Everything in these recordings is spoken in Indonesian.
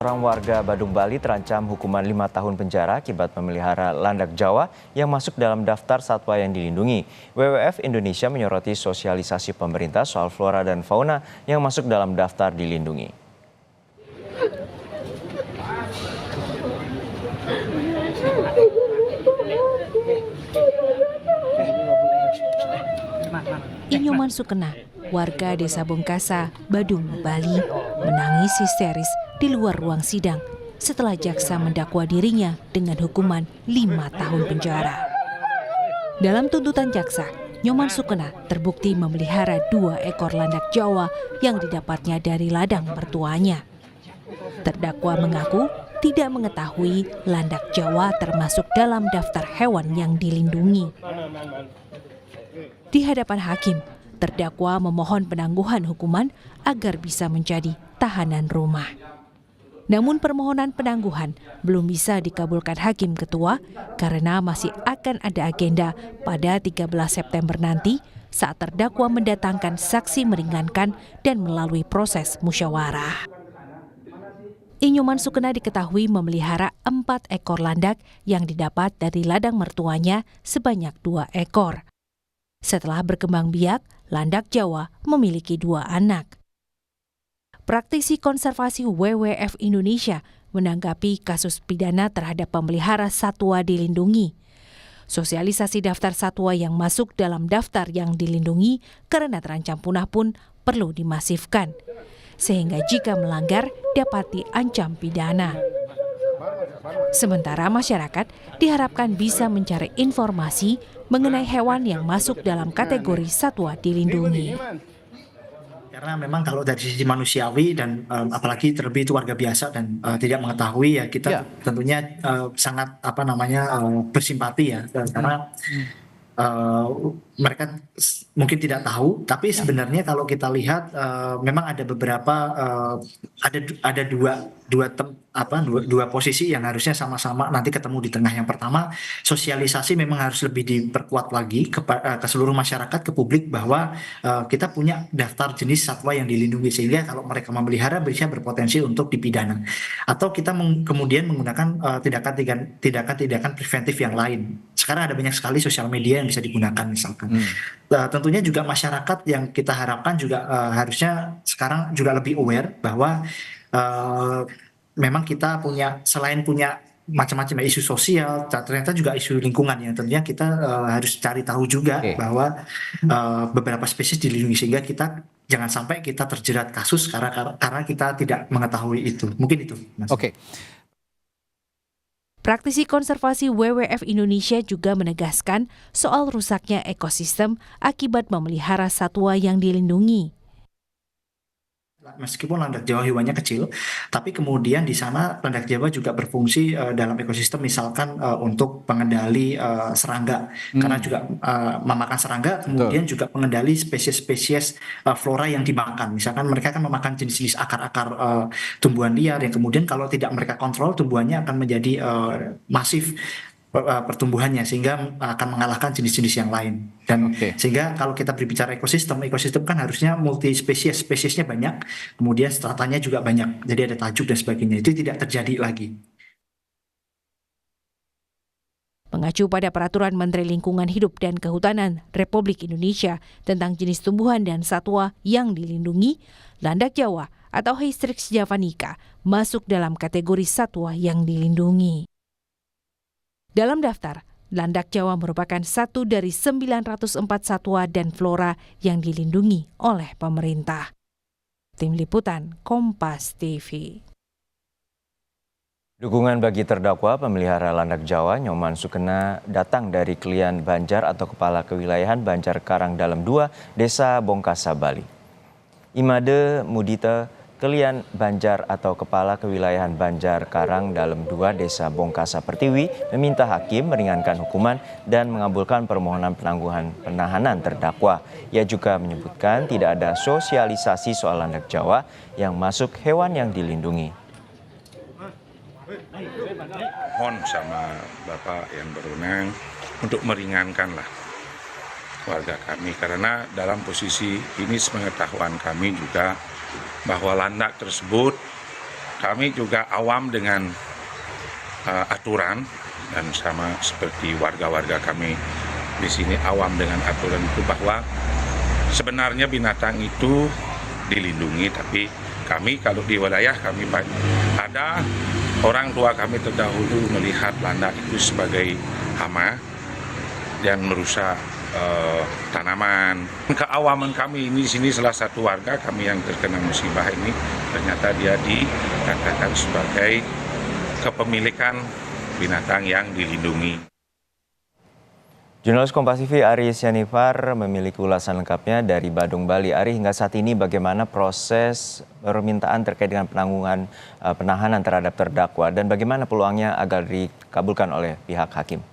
Seorang warga Badung, Bali terancam hukuman 5 tahun penjara akibat memelihara landak Jawa yang masuk dalam daftar satwa yang dilindungi. WWF Indonesia menyoroti sosialisasi pemerintah soal flora dan fauna yang masuk dalam daftar dilindungi. Inyoman Sukena, warga Desa Bongkasa, Badung, Bali, menangis histeris di luar ruang sidang setelah jaksa mendakwa dirinya dengan hukuman 5 tahun penjara. Dalam tuntutan jaksa, Nyoman Sukena terbukti memelihara 2 ekor landak Jawa yang didapatnya dari ladang mertuanya. Terdakwa mengaku tidak mengetahui landak Jawa termasuk dalam daftar hewan yang dilindungi. Di hadapan hakim, terdakwa memohon penangguhan hukuman agar bisa menjadi tahanan rumah. Namun permohonan penangguhan belum bisa dikabulkan hakim ketua karena masih akan ada agenda pada 13 September nanti saat terdakwa mendatangkan saksi meringankan dan melalui proses musyawarah. Inyoman Sukena diketahui memelihara 4 ekor landak yang didapat dari ladang mertuanya sebanyak 2 ekor. Setelah berkembang biak, landak Jawa memiliki 2 anak. Praktisi konservasi WWF Indonesia menanggapi kasus pidana terhadap pemelihara satwa dilindungi. Sosialisasi daftar satwa yang masuk dalam daftar yang dilindungi karena terancam punah pun perlu dimasifkan, sehingga jika melanggar dapat diancam pidana. Sementara masyarakat diharapkan bisa mencari informasi mengenai hewan yang masuk dalam kategori satwa dilindungi. Karena memang kalau dari sisi manusiawi dan apalagi terlebih itu warga biasa dan tidak mengetahui ya kita tentunya sangat bersimpati ya karena mereka mungkin tidak tahu, tapi sebenarnya kalau kita lihat memang ada beberapa ada dua posisi yang harusnya sama-sama nanti ketemu di tengah. Yang pertama, sosialisasi memang harus lebih diperkuat lagi ke seluruh masyarakat, ke publik bahwa kita punya daftar jenis satwa yang dilindungi sehingga kalau mereka memelihara bisa berpotensi untuk dipidana. Atau kita kemudian menggunakan tindakan preventif yang lain. Sekarang ada banyak sekali sosial media yang bisa digunakan misalkan. Tentunya juga masyarakat yang kita harapkan juga harusnya sekarang juga lebih aware bahwa memang kita selain punya macam-macam isu sosial, ternyata juga isu lingkungan yang tentunya kita harus cari tahu juga bahwa beberapa spesies dilindungi sehingga kita jangan sampai kita terjerat kasus karena kita tidak mengetahui itu. Mungkin itu, Mas. Praktisi konservasi WWF Indonesia juga menegaskan soal rusaknya ekosistem akibat memelihara satwa yang dilindungi. Meskipun landak Jawa hewannya kecil, tapi kemudian di sana landak Jawa juga berfungsi dalam ekosistem misalkan untuk pengendali serangga, karena juga memakan serangga, kemudian juga pengendali spesies-spesies flora yang dimakan. Misalkan mereka kan memakan jenis-jenis akar-akar tumbuhan liar yang kemudian kalau tidak mereka kontrol tumbuhannya akan menjadi masif pertumbuhannya sehingga akan mengalahkan jenis-jenis yang lain dan sehingga kalau kita berbicara ekosistem kan harusnya multi spesiesnya banyak, kemudian stratanya juga banyak, jadi ada tajuk dan sebagainya, itu tidak terjadi lagi. Mengacu pada Peraturan Menteri Lingkungan Hidup dan Kehutanan Republik Indonesia tentang jenis tumbuhan dan satwa yang dilindungi, landak Jawa atau Hystrix javanica masuk dalam kategori satwa yang dilindungi. Dalam daftar, landak Jawa merupakan satu dari 904 satwa dan flora yang dilindungi oleh pemerintah. Tim Liputan Kompas TV. Dukungan bagi terdakwa pemelihara landak Jawa Nyoman Sukena datang dari Kelian Banjar atau Kepala Kewilayahan Banjar Karang Dalam II, Desa Bongkasa, Bali. Imade Mudita Kelian Banjar atau Kepala Kewilayahan Banjar Karang Dalam II, Desa Bongkasa Pertiwi meminta hakim meringankan hukuman dan mengabulkan permohonan penangguhan penahanan terdakwa. Ia juga menyebutkan tidak ada sosialisasi soal landak Jawa yang masuk hewan yang dilindungi. Mohon sama Bapak yang berwenang untuk meringankanlah warga kami, karena dalam posisi ini sepengetahuan kami juga bahwa landak tersebut kami juga awam dengan aturan, dan sama seperti warga-warga kami di sini awam dengan aturan itu, bahwa sebenarnya binatang itu dilindungi, tapi kami kalau di wilayah kami ada orang tua kami terdahulu melihat landak itu sebagai hama dan merusak tanaman. Keawaman kami ini di sini, salah satu warga kami yang terkena musibah ini ternyata dia dikatakan sebagai kepemilikan binatang yang dilindungi. Jurnalis Kompas TV Ari Sianipar memiliki ulasan lengkapnya dari Badung, Bali. Ari, hingga saat ini bagaimana proses permintaan terkait dengan penahanan terhadap terdakwa dan bagaimana peluangnya agar dikabulkan oleh pihak hakim?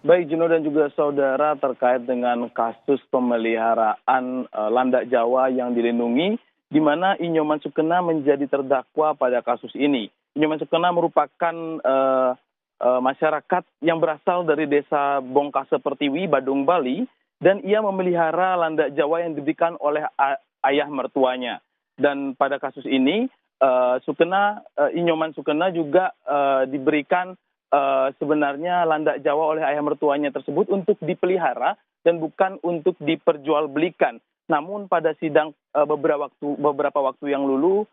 Baik Juno dan juga saudara, terkait dengan kasus pemeliharaan landak Jawa yang dilindungi, di mana Inyoman Sukena menjadi terdakwa pada kasus ini. Inyoman Sukena merupakan masyarakat yang berasal dari desa Bongkase Pertiwi, Badung, Bali, dan ia memelihara landak Jawa yang diberikan oleh ayah mertuanya. Dan pada kasus ini, Inyoman Sukena juga diberikan sebenarnya landak Jawa oleh ayah mertuanya tersebut untuk dipelihara dan bukan untuk diperjualbelikan. Namun pada sidang beberapa waktu yang lalu,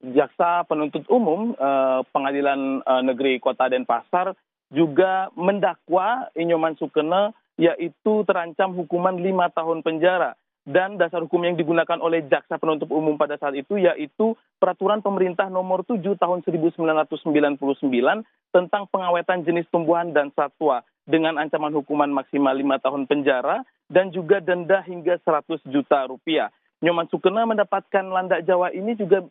Jaksa Penuntut Umum Pengadilan Negeri Kota Denpasar juga mendakwa Inyoman Sukena, yaitu terancam hukuman 5 tahun penjara. Dan dasar hukum yang digunakan oleh Jaksa Penuntut Umum pada saat itu yaitu Peraturan Pemerintah Nomor 7 Tahun 1999 tentang pengawetan jenis tumbuhan dan satwa dengan ancaman hukuman maksimal 5 tahun penjara dan juga denda hingga 100 juta rupiah. Inyoman Sukena mendapatkan landak Jawa ini juga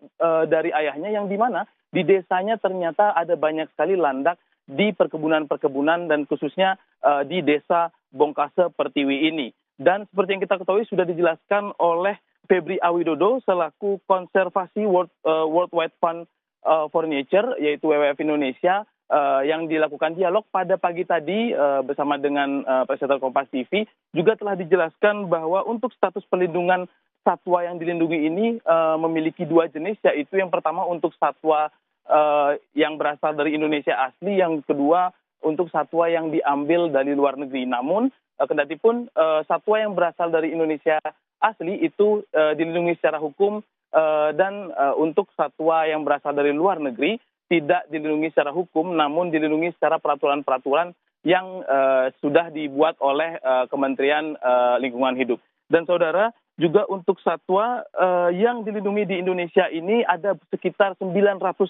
dari ayahnya, yang dimana di desanya ternyata ada banyak sekali landak di perkebunan-perkebunan dan khususnya di desa Bongkase Pertiwi ini. Dan seperti yang kita ketahui sudah dijelaskan oleh Febri Awidodo selaku konservasi World Wide Fund for Nature, yaitu WWF Indonesia, yang dilakukan dialog pada pagi tadi bersama dengan presenter Kompas TV, juga telah dijelaskan bahwa untuk status perlindungan satwa yang dilindungi ini memiliki 2 jenis, yaitu yang pertama untuk satwa yang berasal dari Indonesia asli, yang kedua untuk satwa yang diambil dari luar negeri. Namun, kendatipun satwa yang berasal dari Indonesia asli itu dilindungi secara hukum dan untuk satwa yang berasal dari luar negeri tidak dilindungi secara hukum, namun dilindungi secara peraturan-peraturan yang sudah dibuat oleh Kementerian Lingkungan Hidup. Dan saudara, juga untuk satwa yang dilindungi di Indonesia ini ada sekitar 904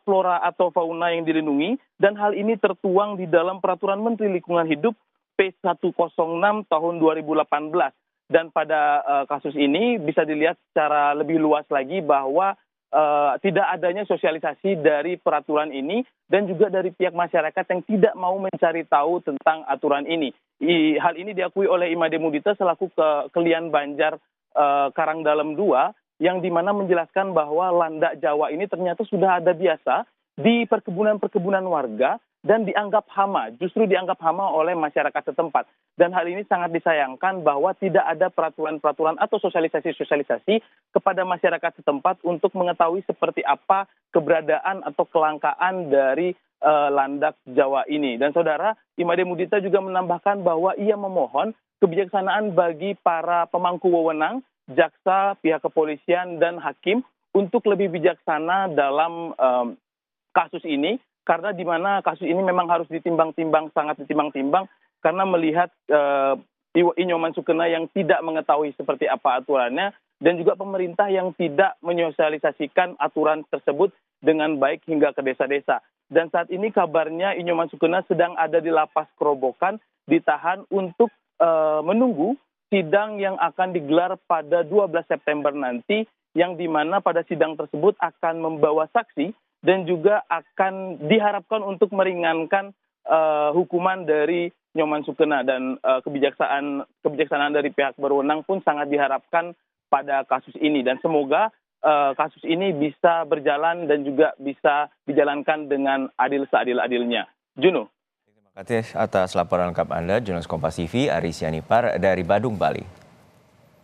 flora atau fauna yang dilindungi, dan hal ini tertuang di dalam Peraturan Menteri Lingkungan Hidup P106 tahun 2018. Dan pada kasus ini bisa dilihat secara lebih luas lagi bahwa tidak adanya sosialisasi dari peraturan ini dan juga dari pihak masyarakat yang tidak mau mencari tahu tentang aturan ini. Hal ini diakui oleh Imade Mudita selaku Kelian Banjar Karangdalam II, yang dimana menjelaskan bahwa landak Jawa ini ternyata sudah ada biasa di perkebunan-perkebunan warga dan dianggap hama, justru dianggap hama oleh masyarakat setempat. Dan hal ini sangat disayangkan bahwa tidak ada peraturan-peraturan atau sosialisasi-sosialisasi kepada masyarakat setempat untuk mengetahui seperti apa keberadaan atau kelangkaan dari landak Jawa ini. Dan saudara, Imade Mudita juga menambahkan bahwa ia memohon kebijaksanaan bagi para pemangku wewenang, jaksa, pihak kepolisian, dan hakim untuk lebih bijaksana dalam kasus ini, karena di mana kasus ini memang harus ditimbang-timbang, sangat ditimbang-timbang, karena melihat Inyoman Sukena yang tidak mengetahui seperti apa aturannya, dan juga pemerintah yang tidak menyosialisasikan aturan tersebut dengan baik hingga ke desa-desa. Dan saat ini kabarnya Inyoman Sukena sedang ada di Lapas Kerobokan, ditahan untuk menunggu sidang yang akan digelar pada 12 September nanti, yang dimana pada sidang tersebut akan membawa saksi dan juga akan diharapkan untuk meringankan hukuman dari Inyoman Sukena. Dan kebijaksanaan dari pihak berwenang pun sangat diharapkan pada kasus ini. Dan semoga kasus ini bisa berjalan dan juga bisa dijalankan dengan adil seadil-adilnya. Juno. Terima kasih atas laporan lengkap Anda, Jurnalis Kompas TV Ari Sianipar dari Badung, Bali.